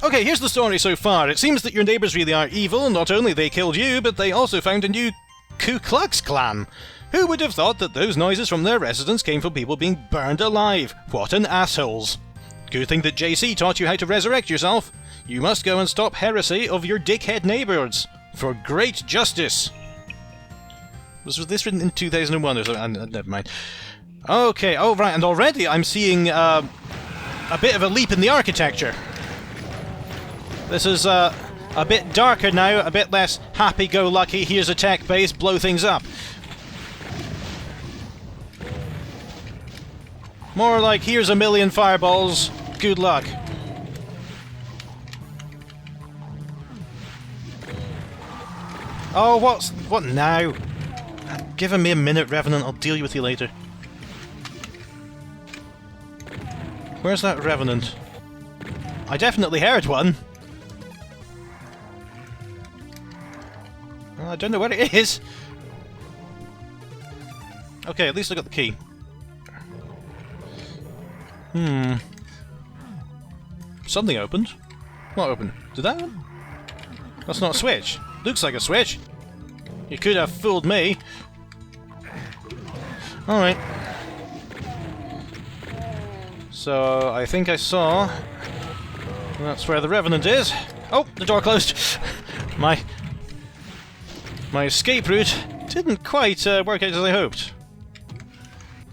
Okay, here's the story so far. It seems that your neighbours really are evil. Not only they killed you, but they also found a new Ku Klux Klan. Who would have thought that those noises from their residence came from people being burned alive? What an assholes. Good thing that JC taught you how to resurrect yourself. You must go and stop heresy of your dickhead neighbours. For great justice. Was this written in 2001 or something? Never mind. Okay, oh right, and already I'm seeing a bit of a leap in the architecture. This is a bit darker now, a bit less happy-go-lucky, here's a tech base, blow things up. More like, here's a million fireballs, good luck. Oh, what now? Give me a minute, Revenant, I'll deal with you later. Where's that Revenant? I definitely heard one. I don't know where it is. Okay, at least I got the key. Something opened. What opened? Did that open? That's not a switch. Looks like a switch. You could have fooled me. Alright. So, I think I saw... That's where the Revenant is. Oh, the door closed. My escape route didn't quite work out as I hoped.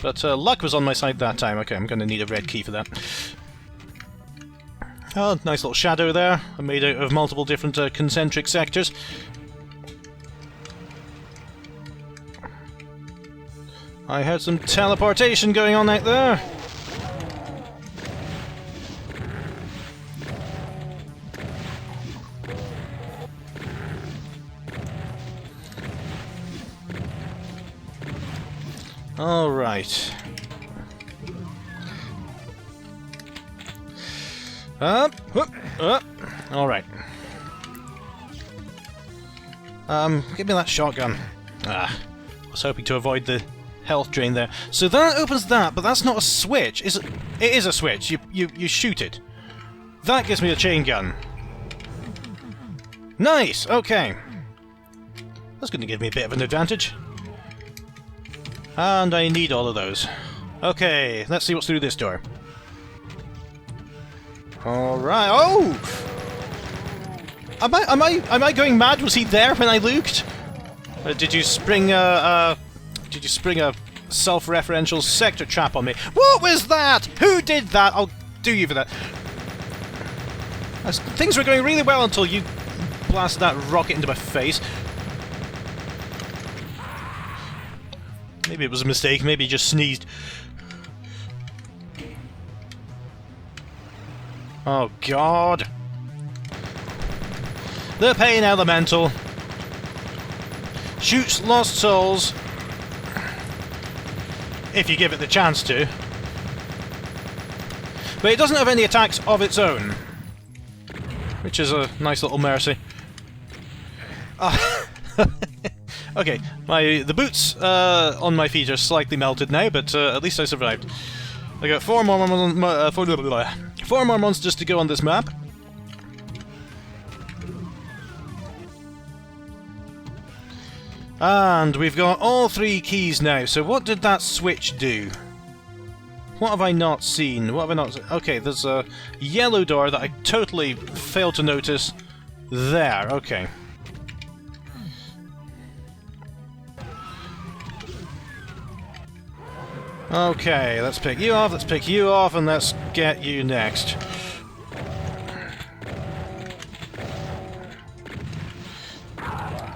But luck was on my side that time. Okay, I'm going to need a red key for that. Oh, nice little shadow there. Made out of multiple different concentric sectors. I had some teleportation going on out there. All right. Up. All right. Give me that shotgun. I was hoping to avoid the health drain there. So that opens that, but that's not a switch. Is it? It is a switch. You shoot it. That gives me a chain gun. Nice. Okay. That's going to give me a bit of an advantage. And I need all of those. Okay, let's see what's through this door. Alright. Oh! Am I going mad? Was he there when I looked? Did you spring a self-referential sector trap on me? What was that? Who did that? I'll do you for that. Things were going really well until you blasted that rocket into my face. Maybe it was a mistake, maybe he just sneezed. Oh god. The Pain Elemental. Shoots lost souls. If you give it the chance to. But it doesn't have any attacks of its own. Which is a nice little mercy. Okay, the boots on my feet are slightly melted now, but at least I survived. I got four more monsters to go on this map. And we've got all 3 keys now, so what did that switch do? What have I not seen? What have I not seen? Okay, there's a yellow door that I totally failed to notice. There, okay. Okay, let's pick you off, and let's get you next.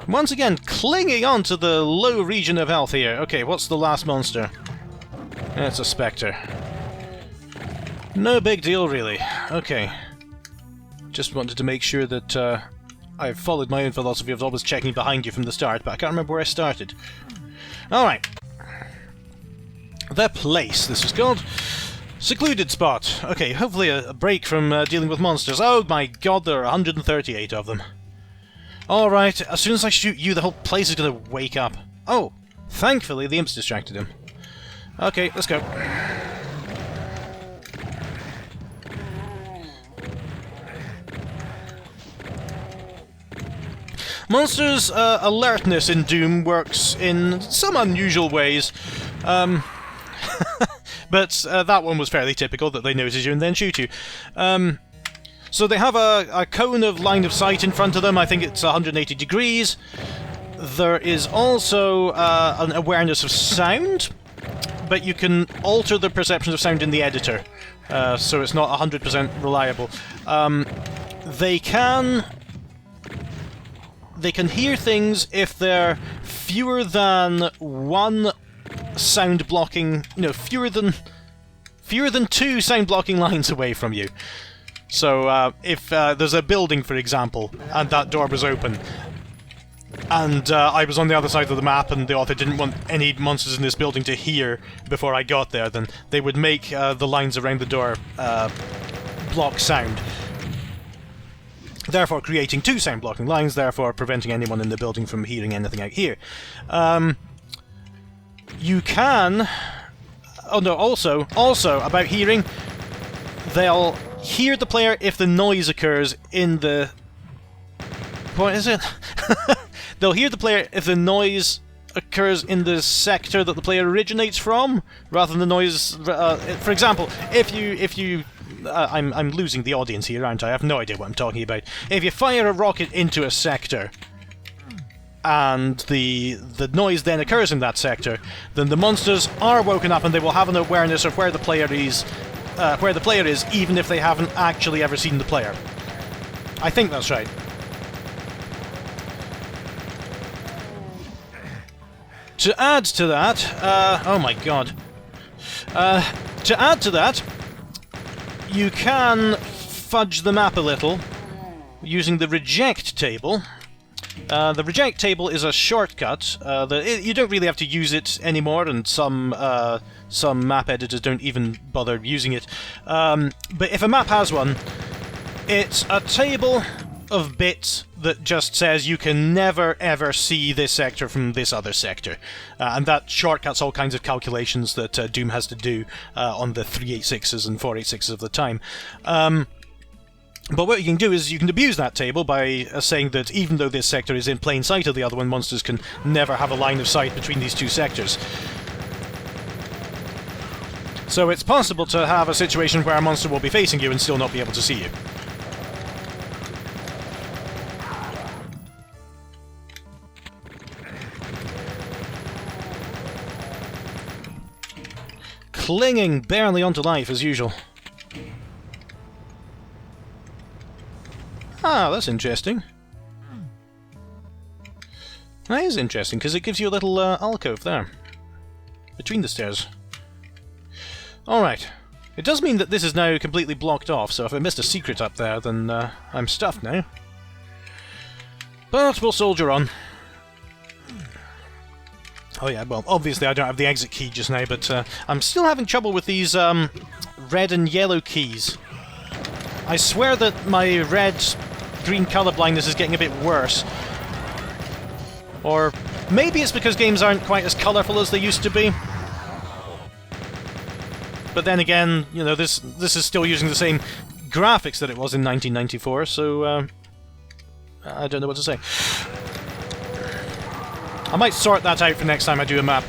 Once again, clinging on to the low region of health here. Okay, what's the last monster? It's a Spectre. No big deal, really. Okay. Just wanted to make sure that I've followed my own philosophy of always checking behind you from the start, but I can't remember where I started. Alright. The Place, this is called. Secluded spot. Okay, hopefully a break from dealing with monsters. Oh my god, there are 138 of them. Alright, as soon as I shoot you, the whole place is going to wake up. Oh, thankfully the imps distracted him. Okay, let's go. Monsters' alertness in Doom works in some unusual ways. But that one was fairly typical, that they notice you and then shoot you. So they have a cone of line of sight in front of them. I think it's 180 degrees. There is also an awareness of sound, but you can alter the perception of sound in the editor, so it's not 100% reliable. They can hear things if they're fewer than one sound blocking, fewer than 2 sound blocking lines away from you. So if there's a building, for example, and that door was open, and I was on the other side of the map and the author didn't want any monsters in this building to hear before I got there, then they would make the lines around the door block sound, therefore creating 2 sound blocking lines, therefore preventing anyone in the building from hearing anything out here. You can... Oh no, also about hearing, they'll hear the player if the noise occurs in the... What is it? They'll hear the player if the noise occurs in the sector that the player originates from, rather than the noise... for example, if you... I'm losing the audience here, aren't I? I have no idea what I'm talking about. If you fire a rocket into a sector, and the noise then occurs in that sector, then the monsters are woken up and they will have an awareness of where the player is, even if they haven't actually ever seen the player. I think that's right. To add to that, oh my god. To add to that, you can fudge the map a little using the reject table. The reject table is a shortcut. You don't really have to use it anymore, and some map editors don't even bother using it. But if a map has one, it's a table of bits that just says you can never ever see this sector from this other sector. And that shortcuts all kinds of calculations that Doom has to do on the 386s and 486s of the time. But what you can do is you can abuse that table by saying that even though this sector is in plain sight of the other one, monsters can never have a line of sight between these 2 sectors. So it's possible to have a situation where a monster will be facing you and still not be able to see you. Clinging barely onto life as usual. Ah, that's interesting. That is interesting, because it gives you a little alcove there, between the stairs. Alright. It does mean that this is now completely blocked off, so if I missed a secret up there, then I'm stuffed now. But we'll soldier on. Oh yeah, well, obviously I don't have the exit key just now, but I'm still having trouble with these red and yellow keys. I swear that my red-green colour blindness is getting a bit worse. Or maybe it's because games aren't quite as colourful as they used to be. But then again, this is still using the same graphics that it was in 1994, so I don't know what to say. I might sort that out for next time I do a map.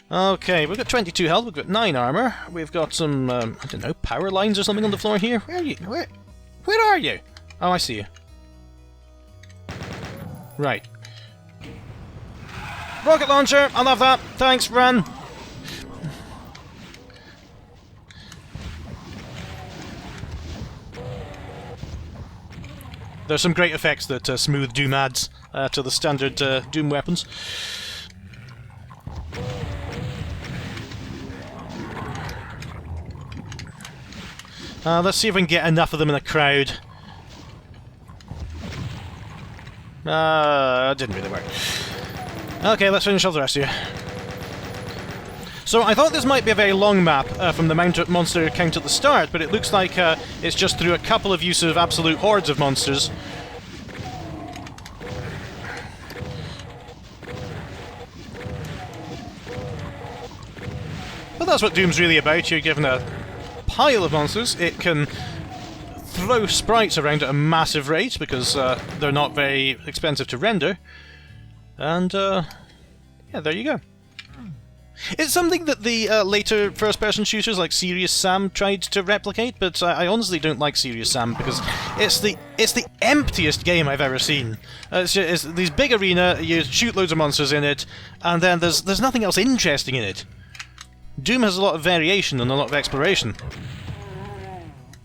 Okay, we've got 22 health, we've got 9 armor, we've got some, I don't know, power lines or something on the floor here. Where are you? Where are you? Oh, I see you. Right. Rocket launcher! I love that! Thanks, run! There's some great effects that Smooth Doom adds to the standard Doom weapons. Let's see if we can get enough of them in a crowd. Didn't really work. Okay, let's finish off the rest of you. So I thought this might be a very long map from the monster count at the start, but it looks like it's just through a couple of use of absolute hordes of monsters. But that's what Doom's really about. You're given a pile of monsters. It can throw sprites around at a massive rate because they're not very expensive to render. And yeah, there you go. It's something that the later first-person shooters like Serious Sam tried to replicate, but I honestly don't like Serious Sam because it's the emptiest game I've ever seen. It's these big arena, you shoot loads of monsters in it, and then there's nothing else interesting in it. Doom has a lot of variation and a lot of exploration.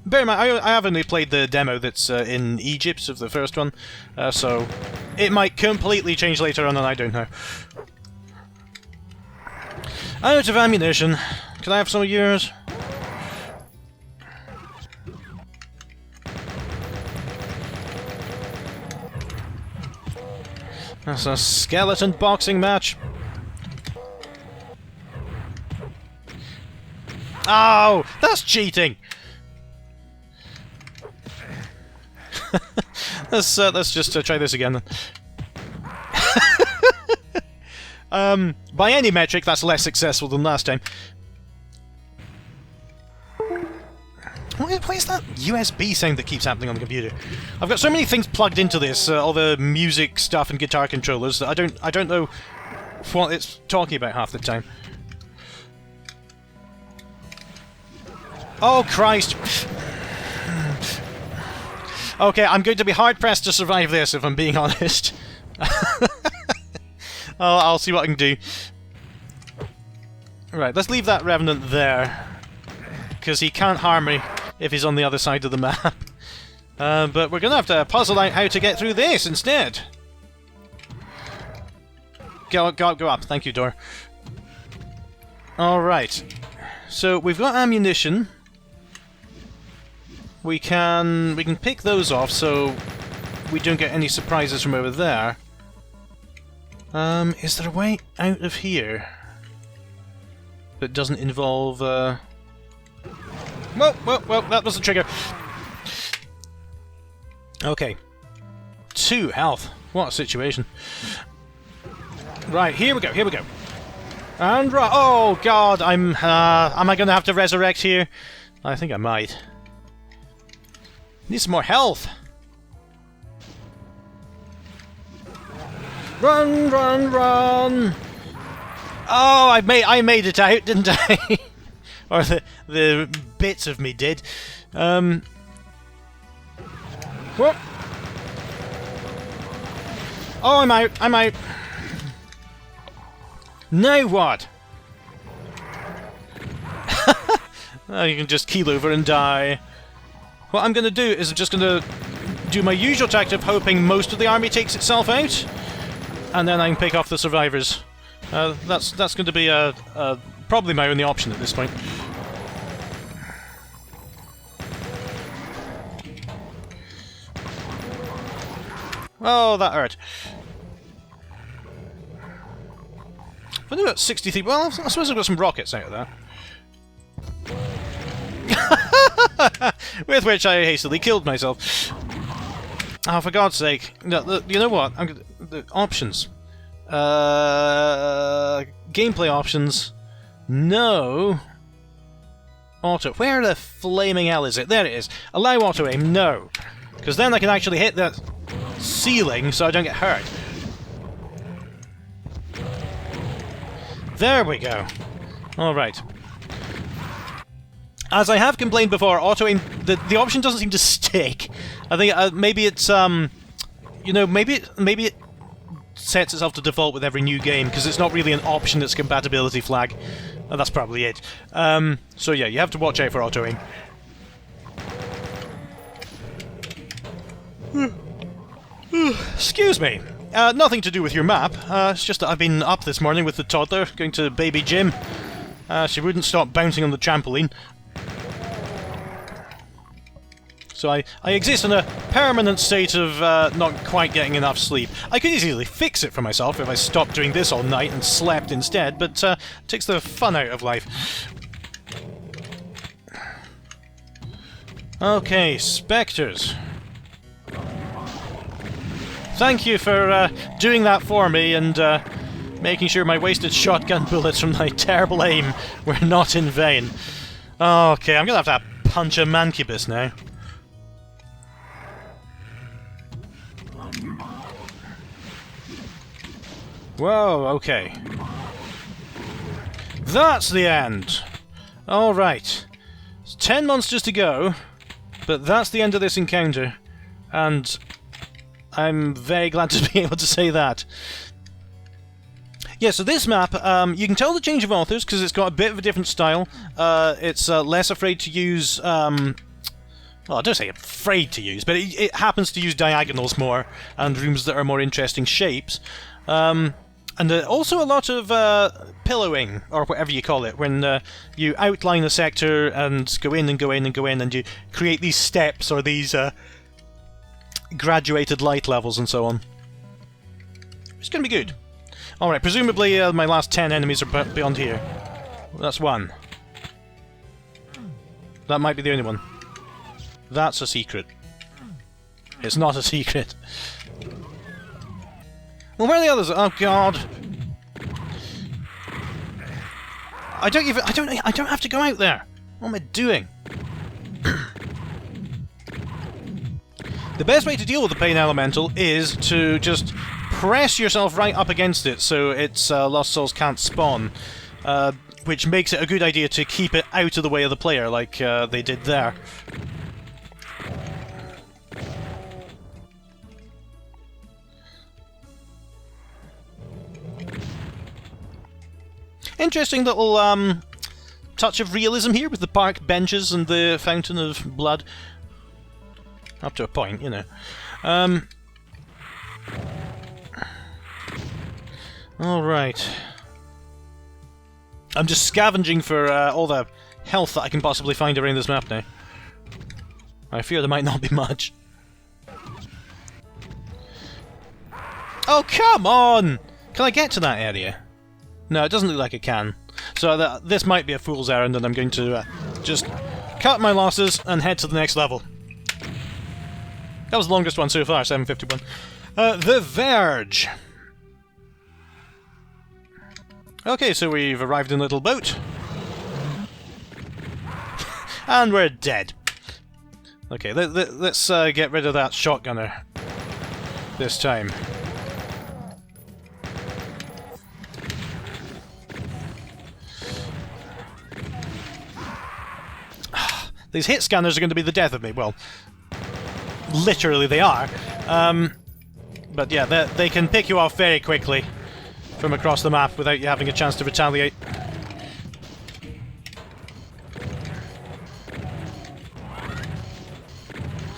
Bear in mind, I have only played the demo that's in Egypt of the first one, so it might completely change later on, and I don't know. Out of ammunition. Can I have some of yours? That's a skeleton boxing match. Oh, that's cheating. Let's just try this again then. By any metric, that's less successful than last time. What is that USB sound that keeps happening on the computer? I've got so many things plugged into this, all the music stuff and guitar controllers, that I don't know what it's talking about half the time. Oh Christ! Okay, I'm going to be hard-pressed to survive this, if I'm being honest. I'll see what I can do. Right, let's leave that Revenant there, because he can't harm me if he's on the other side of the map. But we're going to have to puzzle out how to get through this instead. Go up. Thank you, door. Alright. So, we've got ammunition. We can pick those off so we don't get any surprises from over there. Is there a way out of here that doesn't involve, Whoa, that was the trigger. Okay. 2 health. What a situation. Right, here we go. And right, oh god, am I gonna have to resurrect here? I think I might. Need some more health. Run! Oh, I made it out, didn't I? Or the bits of me did. What? Oh, I'm out. Now what? Oh, you can just keel over and die. What I'm going to do is I'm just going to do my usual tactic of hoping most of the army takes itself out, and then I can pick off the survivors. That's going to be probably my only option at this point. Oh, that hurt. I've only got 63. Well, I suppose I've got some rockets out of that. With which I hastily killed myself. Oh, for God's sake. No, you know what? The options. Gameplay options. No. Auto. Where the flaming hell is it? There it is. Allow auto aim. No. Because then I can actually hit that ceiling so I don't get hurt. There we go. Alright. As I have complained before, auto-aim, the option doesn't seem to stick. I think maybe it's, you know, maybe it sets itself to default with every new game, because it's not really an option, it's a compatibility flag. And that's probably it. So yeah, you have to watch out for auto-aim. Excuse me. Nothing to do with your map. It's just that I've been up this morning with the toddler, going to baby gym. She wouldn't stop bouncing on the trampoline. So I exist in a permanent state of not quite getting enough sleep. I could easily fix it for myself if I stopped doing this all night and slept instead, but it takes the fun out of life. Okay, Spectres. Thank you for doing that for me and making sure my wasted shotgun bullets from my terrible aim were not in vain. Okay, I'm gonna have to punch a mancubus now. Whoa, okay. That's the end! Alright. It's 10 monsters to go, but that's the end of this encounter. And I'm very glad to be able to say that. Yeah, so this map, you can tell the change of authors because it's got a bit of a different style. It's less afraid to use... well, I don't say afraid to use, but it happens to use diagonals more, and rooms that are more interesting shapes. And also a lot of pillowing, or whatever you call it, when you outline a sector and go in and go in and go in, and you create these steps or these graduated light levels and so on. It's going to be good. Alright, presumably my last 10 enemies are beyond here. That's one. That might be the only one. That's a secret. It's not a secret. Well, where are the others? Oh god! I don't have to go out there. What am I doing? The best way to deal with the Pain Elemental is to just press yourself right up against it so its Lost Souls can't spawn, which makes it a good idea to keep it out of the way of the player, like they did there. Interesting little touch of realism here with the park benches and the fountain of blood. Up to a point, you know. Alright. I'm just scavenging for all the health that I can possibly find around this map now. I fear there might not be much. Oh, come on! Can I get to that area? No, it doesn't look like it can. So this might be a fool's errand, and I'm going to just cut my losses and head to the next level. That was the longest one so far, 751. The Verge. Okay, so we've arrived in a little boat. And we're dead. Okay, let's get rid of that shotgunner this time. These hit scanners are going to be the death of me. Well, literally they are. But yeah, they can pick you off very quickly from across the map without you having a chance to retaliate.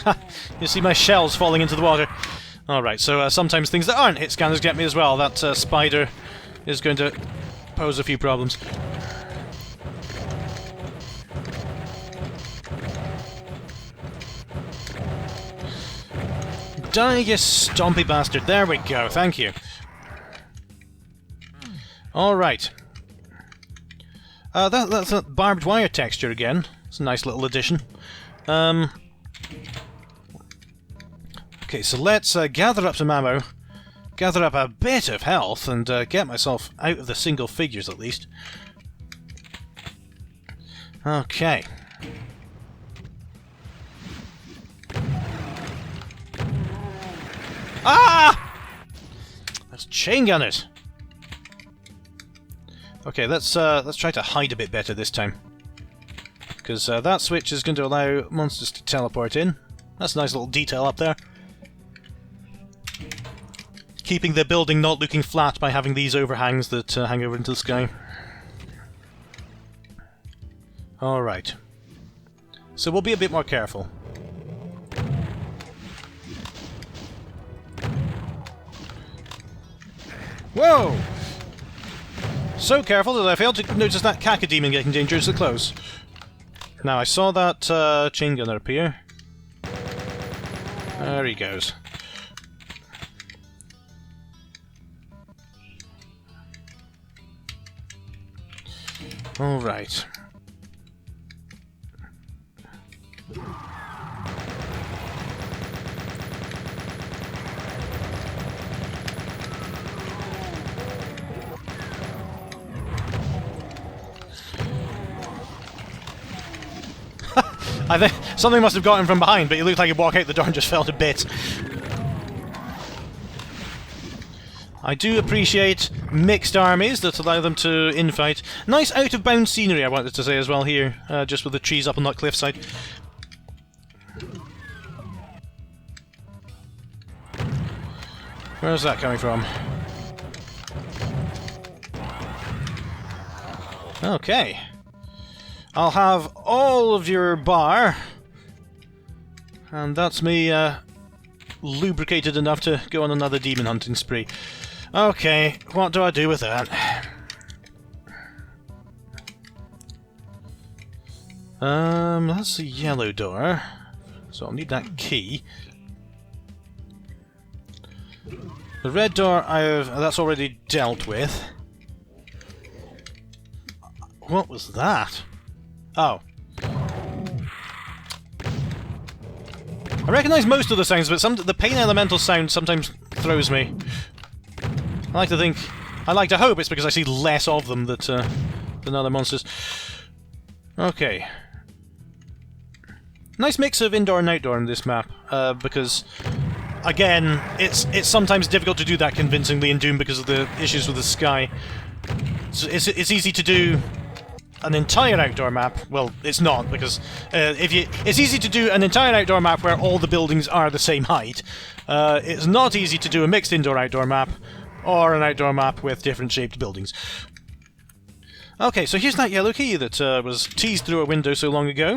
Ha! You see my shells falling into the water. Alright, so sometimes things that aren't hit scanners get me as well. That spider is going to pose a few problems. Die, you stompy bastard. There we go, thank you. Alright. That's a barbed wire texture again. It's a nice little addition. Okay, so let's gather up some ammo, gather up a bit of health, and get myself out of the single figures at least. Okay. Ah! That's chain gunners. Okay, let's try to hide a bit better this time, because that switch is going to allow monsters to teleport in. That's a nice little detail up there. Keeping the building not looking flat by having these overhangs that hang over into the sky. Alright. So we'll be a bit more careful. Whoa! So careful that I failed to notice that cacodemon getting dangerously close. Now, I saw that chain gunner appear. There he goes. Alright. I think something must have got him from behind, but he looked like he'd walk out the door and just fell to bits. I do appreciate mixed armies that allow them to infight. Nice out-of-bounds scenery, I wanted to say as well here, just with the trees up on that cliffside. Where's that coming from? Okay. I'll have all of your bar. And that's me lubricated enough to go on another demon hunting spree. Okay, what do I do with that? That's a yellow door. So I'll need that key. The red door that's already dealt with. What was that? Oh. I recognise most of the sounds, but the pain elemental sound sometimes throws me. I like to hope it's because I see less of them than other monsters. Okay. Nice mix of indoor and outdoor in this map, because again, it's sometimes difficult to do that convincingly in Doom because of the issues with the sky. So it's easy to do an entire outdoor map. Well, it's not, because it's easy to do an entire outdoor map where all the buildings are the same height. It's not easy to do a mixed indoor-outdoor map, or an outdoor map with different shaped buildings. Okay, so here's that yellow key that was teased through a window so long ago.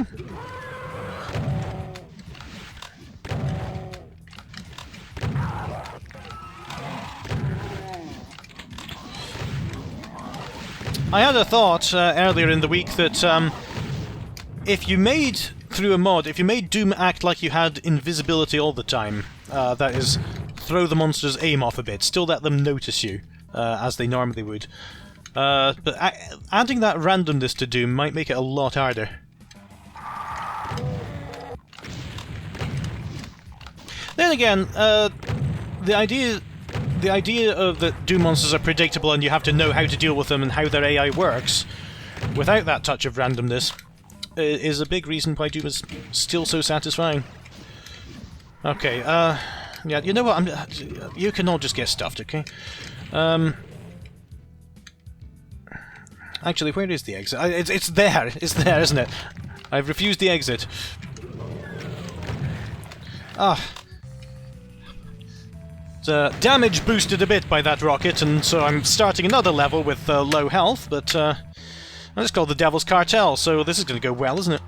I had a thought earlier in the week that if you made, through a mod, if you made Doom act like you had invisibility all the time, that is, throw the monster's aim off a bit, still let them notice you, as they normally would. But adding that randomness to Doom might make it a lot harder. Then again, the idea of that Doom monsters are predictable and you have to know how to deal with them and how their AI works, without that touch of randomness, is a big reason why Doom is still so satisfying. Okay, yeah, you know what, you can all just get stuffed, okay? Actually, where is the exit? It's there, isn't it? I've refused the exit. Damage boosted a bit by that rocket, and so I'm starting another level with low health, but it's called the Devil's Cartel, so this is going to go well, isn't it?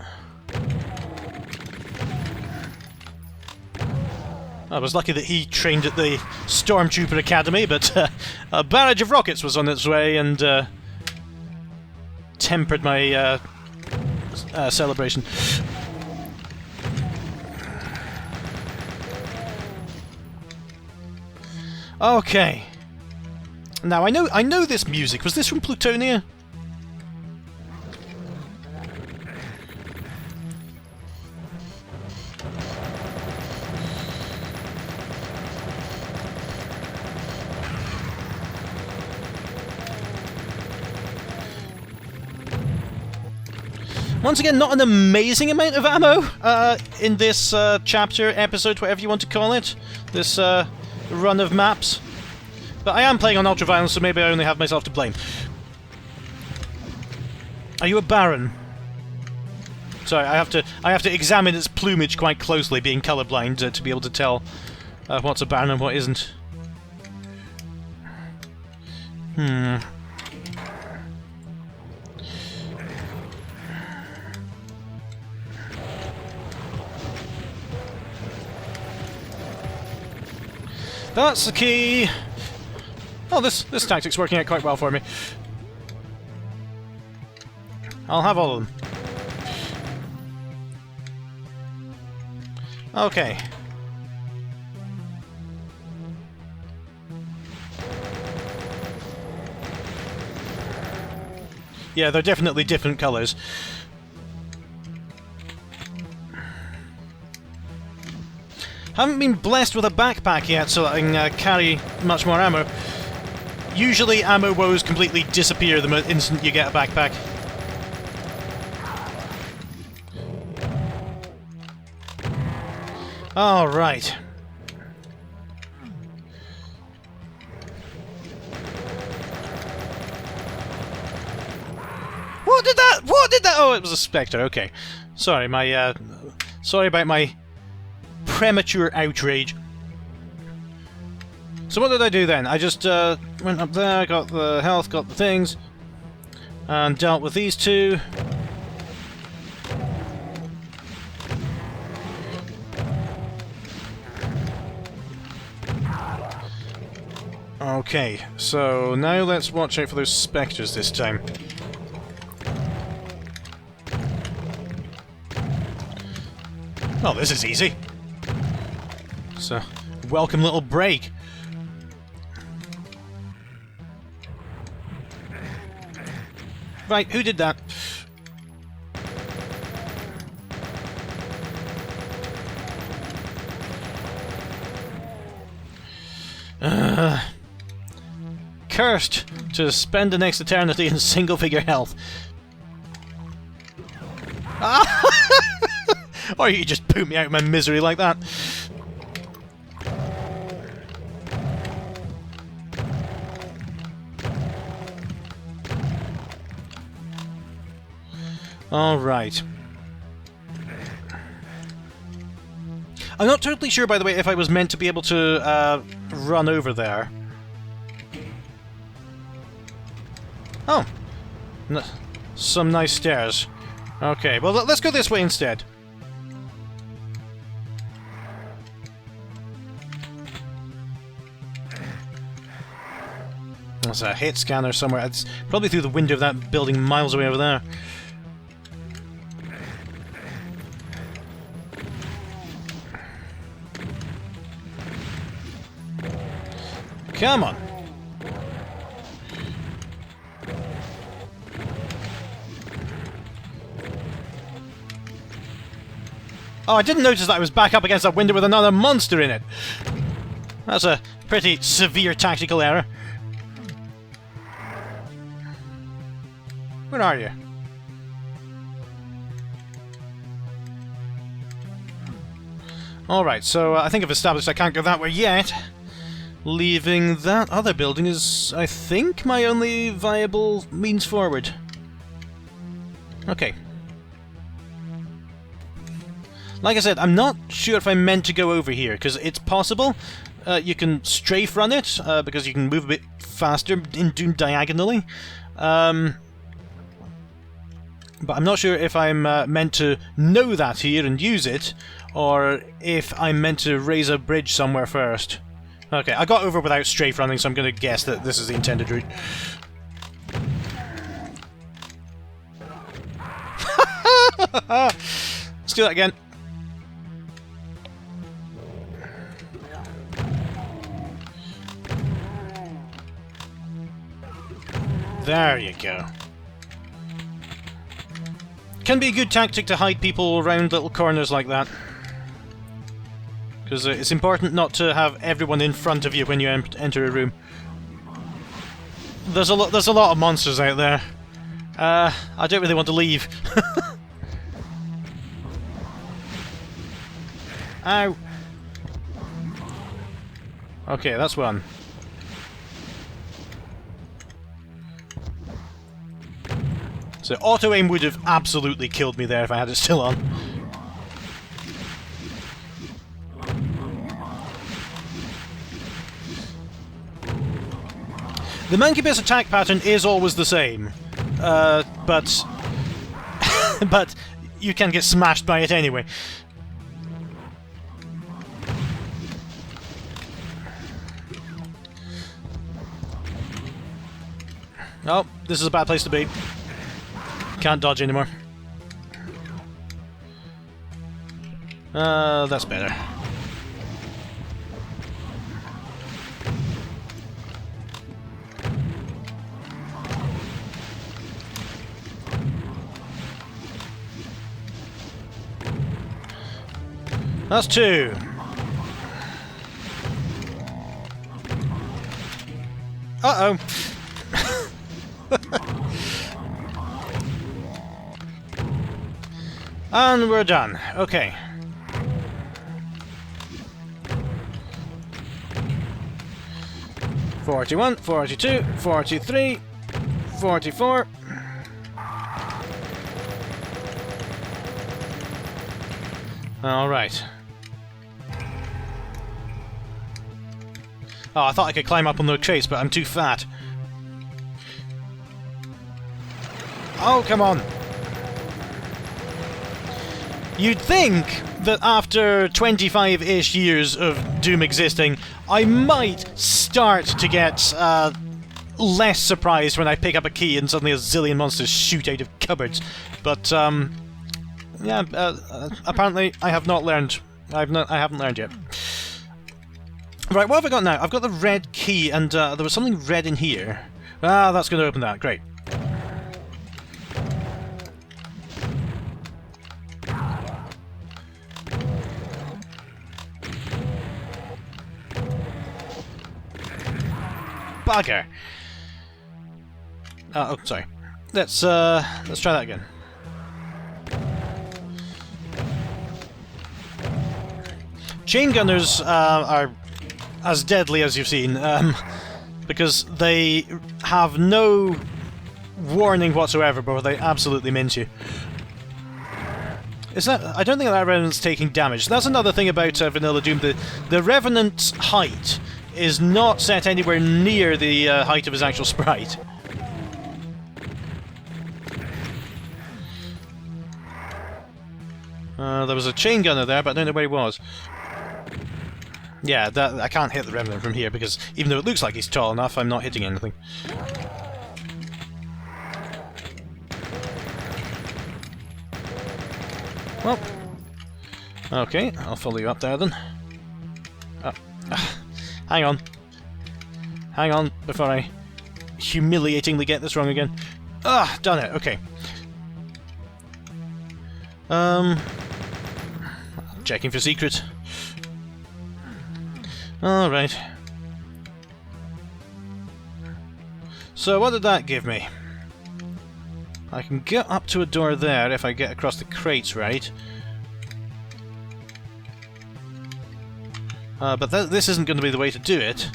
I was lucky that he trained at the Stormtrooper Academy, but a barrage of rockets was on its way and tempered my celebration. Okay. Now I know this music. Was this from Plutonia? Once again, not an amazing amount of ammo in this chapter, episode, whatever you want to call it. This run of maps. But I am playing on ultraviolence, so maybe I only have myself to blame. Are you a Baron? Sorry, I have to examine its plumage quite closely, being colorblind, to be able to tell what's a Baron and what isn't. That's the key! Oh, this tactic's working out quite well for me. I'll have all of them. Okay. Yeah, they're definitely different colours. Haven't been blessed with a backpack yet, so that I can carry much more ammo. Usually ammo woes completely disappear the instant you get a backpack. Alright. What did that? Oh, it was a spectre. Okay, sorry, sorry about my premature outrage. So what did I do then? I just went up there, got the health, got the things, and dealt with these two. Okay, so now let's watch out for those spectres this time. Oh, this is easy. So, welcome little break. Right, who did that? Cursed to spend the next eternity in single-figure health. Or you just put me out of my misery like that. Alright. I'm not totally sure, by the way, if I was meant to be able to run over there. Oh. Some nice stairs. Okay, well, let's go this way instead. There's a hit scanner somewhere. It's probably through the window of that building miles away over there. Come on. Oh, I didn't notice that I was back up against that window with another monster in it. That's a pretty severe tactical error. Where are you? Alright, so I think I've established I can't go that way yet. Leaving that other building is, I think, my only viable means forward. Okay. Like I said, I'm not sure if I'm meant to go over here, because it's possible you can strafe run it, because you can move a bit faster in doing diagonally. But I'm not sure if I'm meant to know that here and use it, or if I'm meant to raise a bridge somewhere first. Okay, I got over without strafe running, so I'm going to guess that this is the intended route. Let's do that again. There you go. Can be a good tactic to hide people around little corners like that. Because it's important not to have everyone in front of you when you enter a room. There's a lot of monsters out there. I don't really want to leave. Ow. Okay, that's one. So auto-aim would have absolutely killed me there if I had it still on. The Mancubus attack pattern is always the same, but but you can get smashed by it anyway. Oh, this is a bad place to be. Can't dodge anymore. That's better. That's two. Uh-oh. And we're done. Okay. $41, $42, $43, $44. Alright. Oh, I thought I could climb up on the crates, but I'm too fat. Oh, come on! You'd think that after 25-ish years of Doom existing, I might start to get less surprised when I pick up a key and suddenly a zillion monsters shoot out of cupboards. But, yeah, apparently I have not learned. I haven't learned yet. Right, what have I got now? I've got the red key, and there was something red in here. Ah, that's going to open that. Great. Bugger. Oh, sorry. Let's try that again. Chain gunners are as deadly as you've seen, because they have no warning whatsoever, but they absolutely mince you. Is that? I don't think that Revenant's taking damage. That's another thing about Vanilla Doom. The Revenant's height is not set anywhere near the height of his actual sprite. There was a chain gunner there, but I don't know where he was. Yeah, I can't hit the Revenant from here, because even though it looks like he's tall enough, I'm not hitting anything. Well, okay, I'll follow you up there then. Oh. Hang on. Hang on, before I humiliatingly get this wrong again. Ah, done it, okay. Checking for secret. Alright. So what did that give me? I can get up to a door there if I get across the crates right. But this isn't going to be the way to do it.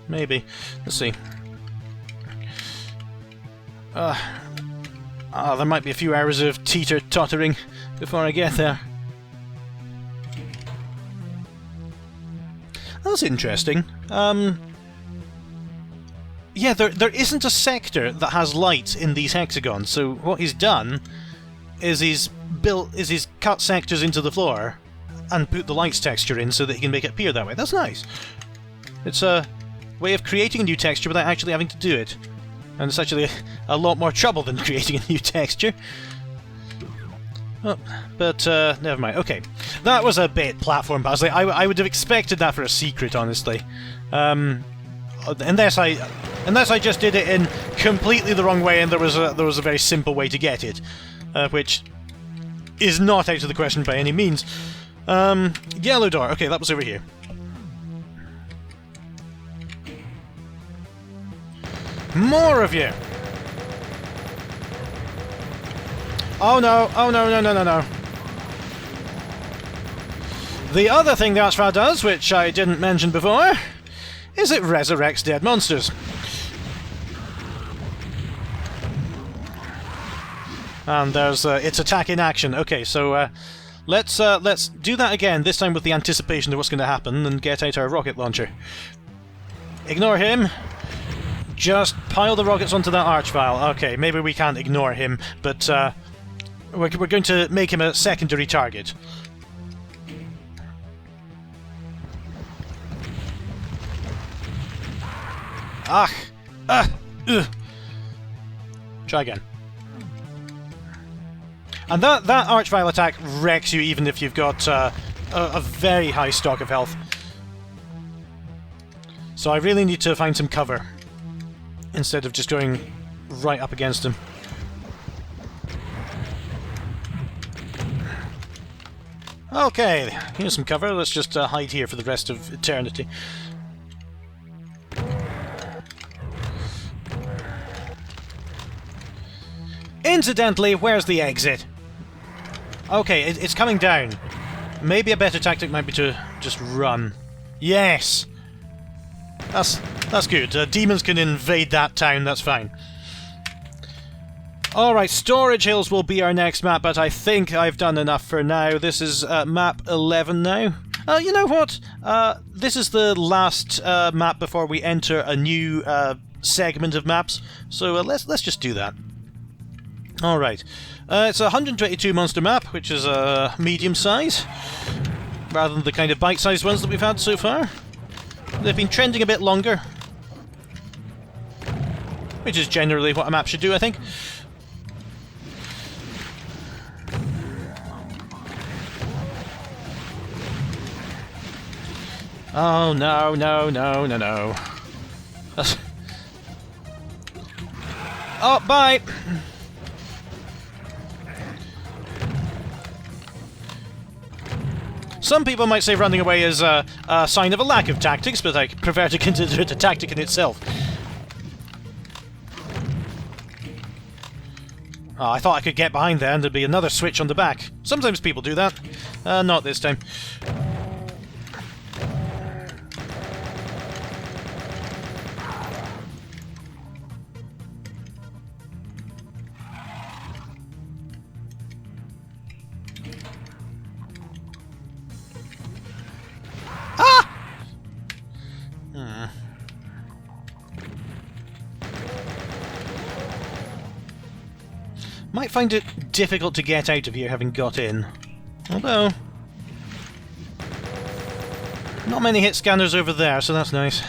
Maybe. Let's see. There might be a few hours of teeter-tottering before I get there. That's interesting. Yeah, there isn't a sector that has lights in these hexagons, so what he's done is he's cut sectors into the floor and put the lights texture in so that he can make it appear that way. That's nice. It's a way of creating a new texture without actually having to do it. And it's actually a lot more trouble than creating a new texture. Oh, but never mind. Okay, that was a bit platform puzzling. I would have expected that for a secret, honestly. Unless I just did it in completely the wrong way and there was a very simple way to get it, which is not out of the question by any means. Yellow door. Okay, that was over here. More of you! Oh no, oh no, no, no, no, no. The other thing the Archvile does, which I didn't mention before, is it resurrects dead monsters. And there's its attack in action. Okay, so let's do that again, this time with the anticipation of what's going to happen, and get out our rocket launcher. Ignore him. Just pile the rockets onto that Archvile. Okay, maybe we can't ignore him, but we're going to make him a secondary target. Try again. And that Archvile attack wrecks you even if you've got a very high stock of health. So I really need to find some cover instead of just going right up against him. Okay, here's some cover. Let's just hide here for the rest of eternity. Incidentally, where's the exit? Okay, it's coming down. Maybe a better tactic might be to just run. Yes! That's good. Demons can invade that town, that's fine. Alright, Storage Hills will be our next map, but I think I've done enough for now. This is map 11 now. You know what? This is the last map before we enter a new segment of maps, so let's just do that. Alright, it's a 122 monster map, which is a medium size, rather than the kind of bite-sized ones that we've had so far. They've been trending a bit longer, which is generally what a map should do, I think. Oh, no, no, no, no, no. Oh, bye! Some people might say running away is a sign of a lack of tactics, but I prefer to consider it a tactic in itself. Oh, I thought I could get behind there and there'd be another switch on the back. Sometimes people do that. Not this time. Might find it difficult to get out of here having got in. Although, not many hit scanners over there, so that's nice.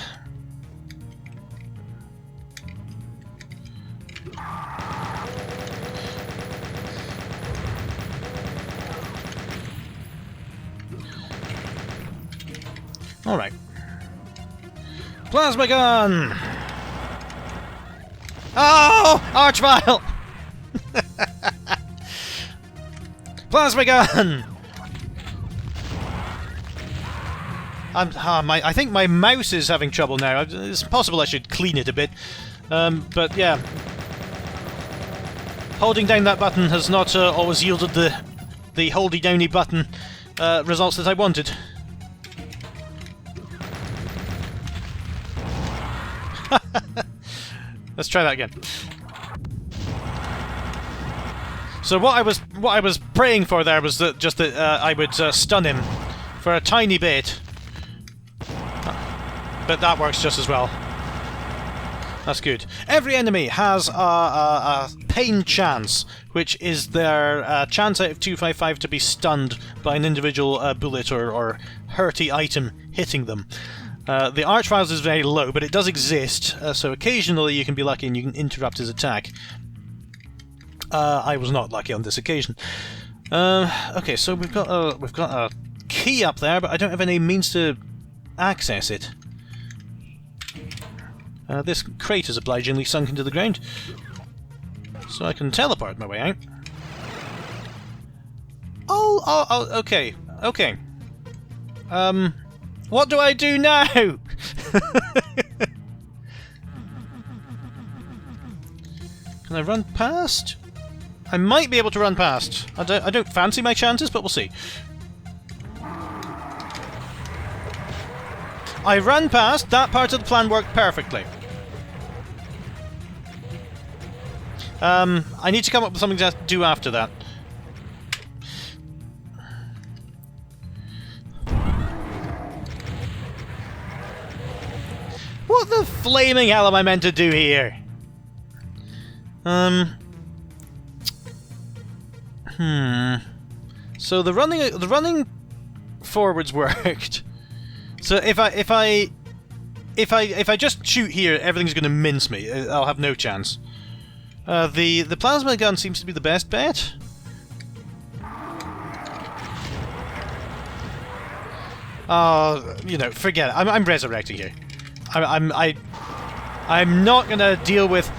Alright. Plasma gun! Oh! Archvile! Plasma gun! I think my mouse is having trouble now. It's possible I should clean it a bit. But yeah. Holding down that button has not always yielded the holdy-downy button results that I wanted. Let's try that again. So what I was praying for there was that I would stun him for a tiny bit, but that works just as well. That's good. Every enemy has a pain chance, which is their chance out of 255 to be stunned by an individual bullet or hurty item hitting them. The Archvile's is very low, but it does exist, so occasionally you can be lucky and you can interrupt his attack. I was not lucky on this occasion. Okay, so we've got a key up there, but I don't have any means to access it. This crate is obligingly sunk into the ground, so I can teleport my way out. Oh, okay, okay. What do I do now? Can I run past? I might be able to run past. I don't fancy my chances, but we'll see. I ran past. That part of the plan worked perfectly. I need to come up with something to do after that. What the flaming hell am I meant to do here? So the running forwards worked. So if I just shoot here, everything's going to mince me. I'll have no chance. The plasma gun seems to be the best bet. You know, forget it. I'm resurrecting here. I'm not gonna deal with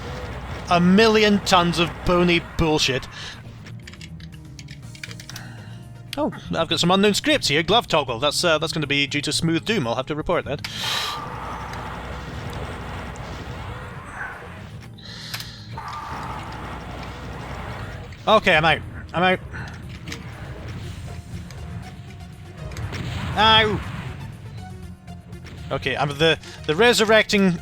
a million tons of bony bullshit. Oh, I've got some unknown scripts here. Glove toggle. That's going to be due to Smooth Doom. I'll have to report that. Okay, I'm out. I'm out. Ow! Okay, the resurrecting.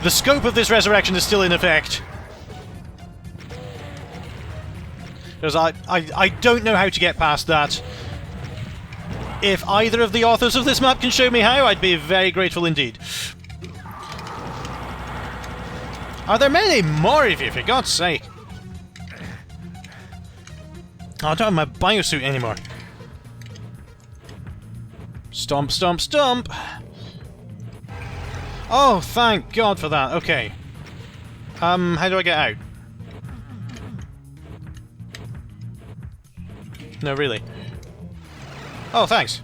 The scope of this resurrection is still in effect. Because I don't know how to get past that. If either of the authors of this map can show me how, I'd be very grateful indeed. Are there many more of you, for God's sake? Oh, I don't have my biosuit anymore. Stomp, stomp, stomp! Oh, thank God for that. Okay. How do I get out? No, really. Oh, thanks.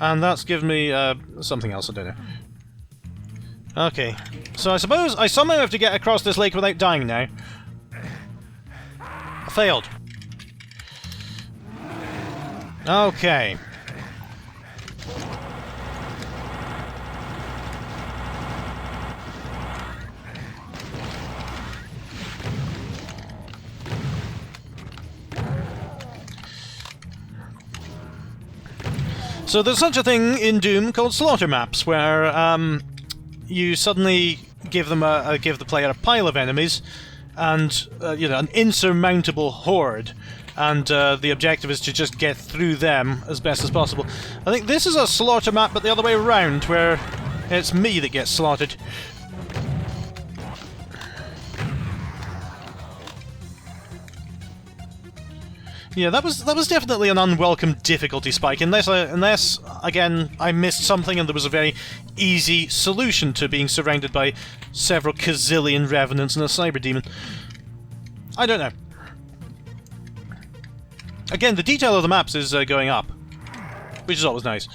And that's given me, something else, I don't know. Okay. So I suppose I somehow have to get across this lake without dying now. I failed. Okay. So there's such a thing in Doom called slaughter maps, where you suddenly give the player a pile of enemies, and you know, an insurmountable horde, and the objective is to just get through them as best as possible. I think this is a slaughter map, but the other way around, where it's me that gets slaughtered. Yeah, that was definitely an unwelcome difficulty spike, unless again, I missed something and there was a very easy solution to being surrounded by several gazillion revenants and a cyber demon. I don't know. Again, the detail of the maps is going up, which is always nice.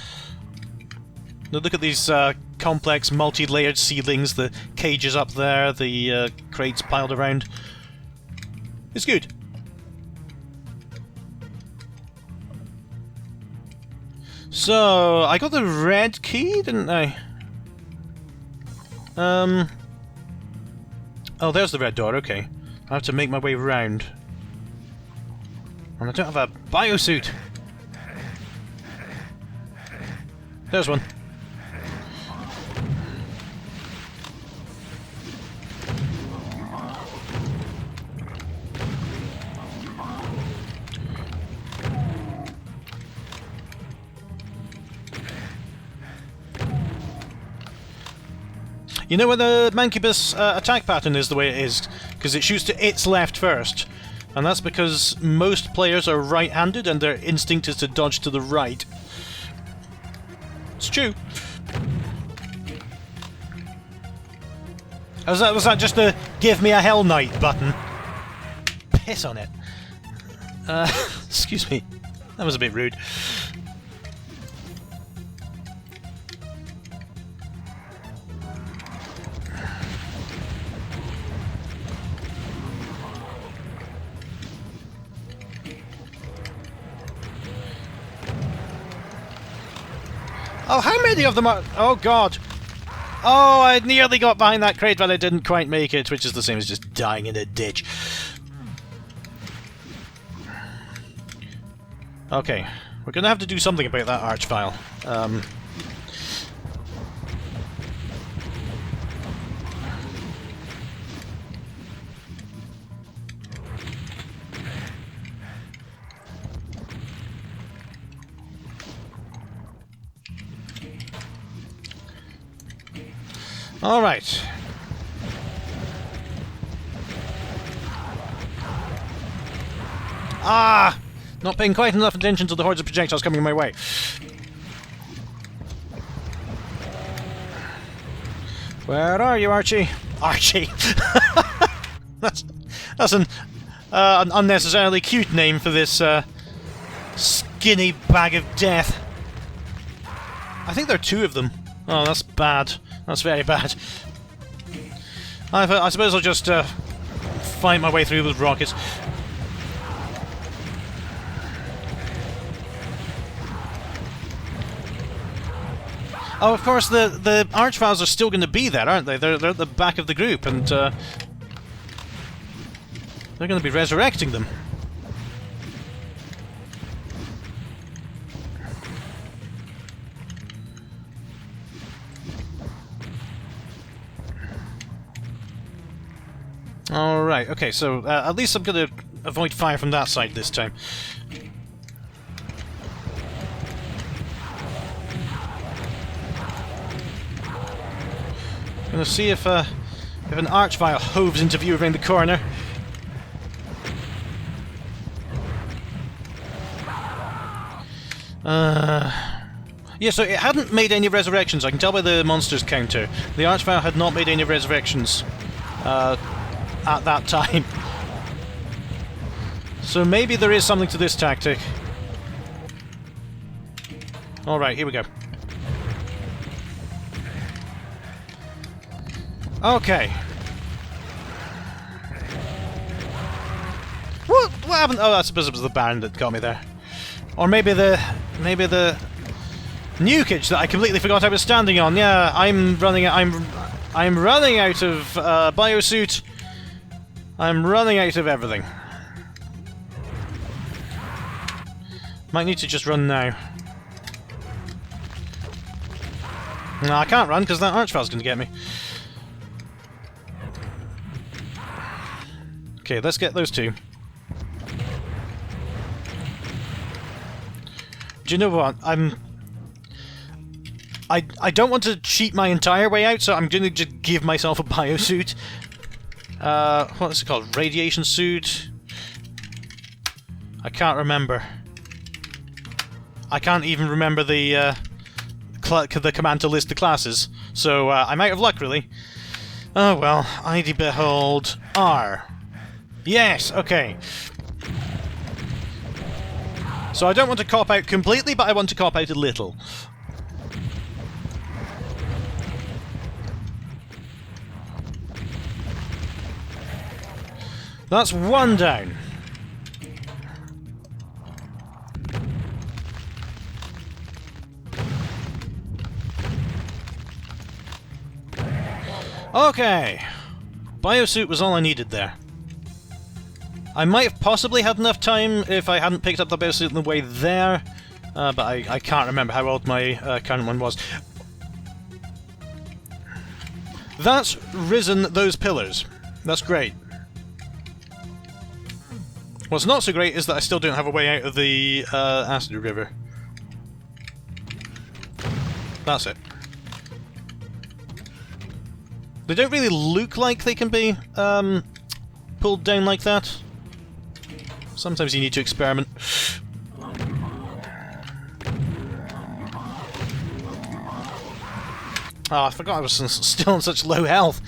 Now look at these complex, multi-layered ceilings, the cages up there, the crates piled around. It's good. So, I got the red key, didn't I? Oh, there's the red door, okay. I have to make my way round. And I don't have a biosuit. There's one. You know where the Mancubus attack pattern is the way it is? Because it shoots to its left first. And that's because most players are right-handed and their instinct is to dodge to the right. It's true. Was that just a give me a Hell Knight button? Piss on it. Excuse me. That was a bit rude. Oh, how many of them are... Oh, God. Oh, I nearly got behind that crate, but I didn't quite make it, which is the same as just dying in a ditch. Okay. We're going to have to do something about that archvile. Alright. Ah! Not paying quite enough attention to the hordes of projectiles coming my way. Where are you, Archie? Archie! that's an unnecessarily cute name for this skinny bag of death. I think there are two of them. Oh, that's bad. That's very bad. I suppose I'll just fight my way through with rockets. Oh, of course, the archviles are still going to be there, aren't they? They're at the back of the group, and they're going to be resurrecting them. Alright, okay, so at least I'm gonna avoid fire from that side this time. I'm gonna see if an archvile hoves into view around the corner. Yeah, so it hadn't made any resurrections. I can tell by the monsters counter. The archvile had not made any resurrections at that time. So maybe there is something to this tactic. Alright, here we go. Okay. What happened? Oh, that's because it was the Baron that got me there. Or maybe the nukage that I completely forgot I was standing on. Yeah, I'm running out of biosuit. I'm running out of everything. Might need to just run now. No, I can't run because that archvile's going to get me. Okay, let's get those two. Do you know what? I don't want to cheat my entire way out, so I'm going to just give myself a biosuit. What is it called? Radiation suit? I can't remember. I can't even remember the command to list the classes, so I'm out of luck, really. Oh well, ID behold R. Yes, okay. So I don't want to cop out completely, but I want to cop out a little. That's one down. Okay. Biosuit was all I needed there. I might have possibly had enough time if I hadn't picked up the biosuit on the way there, but I can't remember how old my current one was. That's risen those pillars. That's great. What's not so great is that I still don't have a way out of the acid river. That's it. They don't really look like they can be pulled down like that. Sometimes you need to experiment. Oh, I forgot I was still on such low health.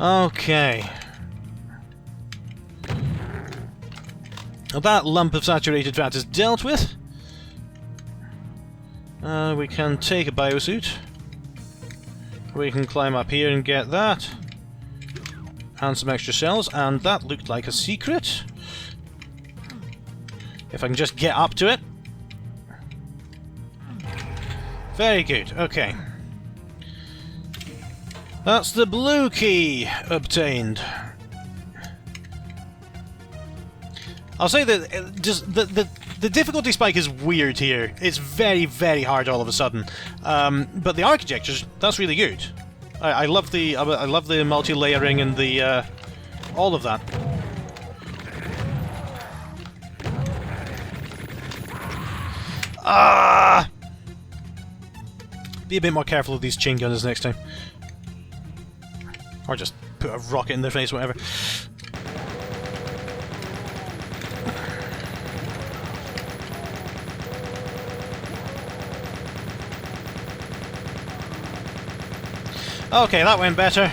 Okay. Well, that lump of saturated fat is dealt with. We can take a biosuit. We can climb up here and get that. And some extra cells, and that looked like a secret. If I can just get up to it. Very good, okay. That's the blue key obtained. I'll say that just the difficulty spike is weird here. It's very, very hard all of a sudden. But the architectures, that's really good. I love the multi-layering and the all of that. Ah! Be a bit more careful of these chain gunners next time. Or just put a rocket in their face, whatever. Okay, that went better.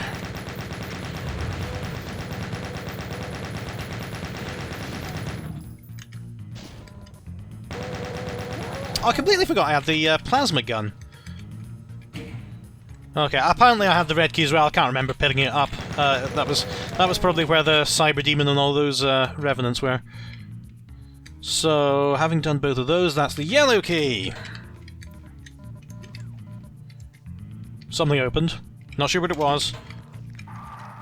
I completely forgot I had the plasma gun. Okay, apparently I had the red key as well. I can't remember picking it up. That was probably where the Cyber Demon and all those revenants were. So, having done both of those, that's the yellow key. Something opened. Not sure what it was.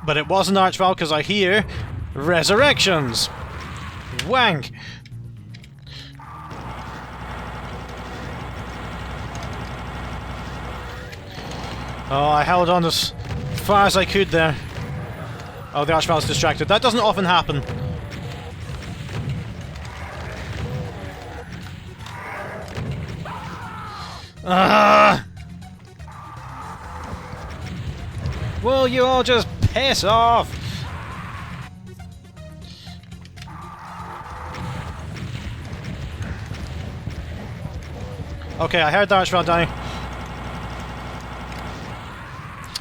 But it was an archvile because I hear resurrections. Wank. Oh, I held on as far as I could there. Oh, the Archvile's distracted. That doesn't often happen. Will you all just piss off? Okay, I heard the Archvile dying.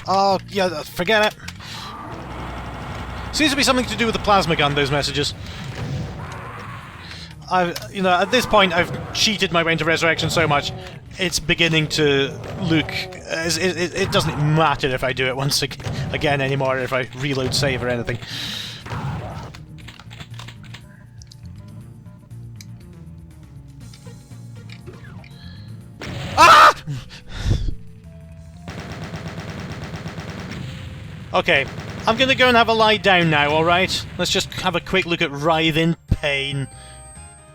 Oh, yeah, forget it. Seems to be something to do with the plasma gun, those messages. At this point, I've cheated my way into Resurrection so much, it's beginning to look... It doesn't matter if I do it once again anymore, if I reload save or anything. Ah! Okay, I'm gonna go and have a lie down now, alright? Let's just have a quick look at writhing pain.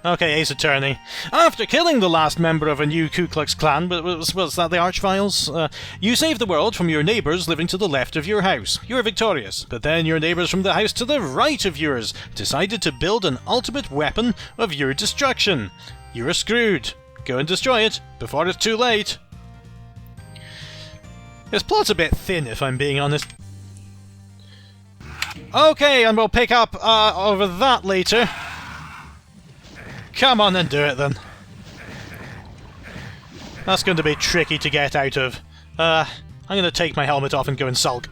Okay, Ace Attorney. After killing the last member of a new Ku Klux Klan, was that the Archviles? You saved the world from your neighbours living to the left of your house. You were victorious, but then your neighbours from the house to the right of yours decided to build an ultimate weapon of your destruction. You're screwed. Go and destroy it before it's too late. This plot's a bit thin, if I'm being honest. Okay, and we'll pick up over that later. Come on and do it then. That's going to be tricky to get out of. I'm going to take my helmet off and go and sulk.